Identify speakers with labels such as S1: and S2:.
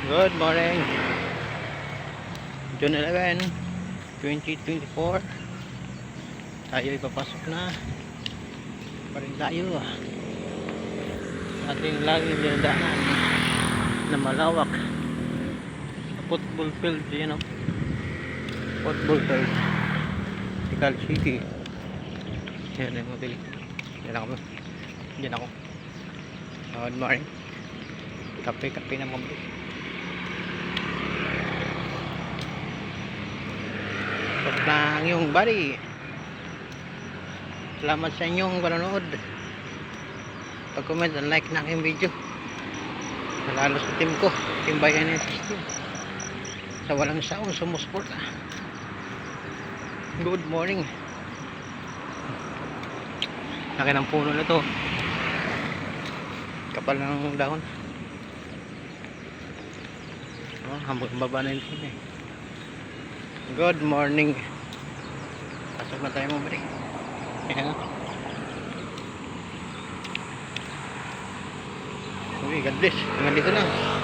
S1: Good morning. June 11, 2024. Tayo ipapasok na. Pa rin tayo. Ating laging dinadaanan na malawak. Football field, yan o. Football field. Tikal City. Yan yung mabili. Yan ako. Yan ako. Good morning. Kape na mabili. Huwag lang yung body. Salamat sa inyong panonood. Pag-comment and like na aking video. Lalo sa team ko, Team Bayan System. Sa walang saon, sumusuporta. Good morning. Laki ng puno na to. Kapal ng dahon. Hambang baba na yun eh. Good morning. Pasok na tayo mga bari. Ayan. Uy, God bless. Hanggang dito lang.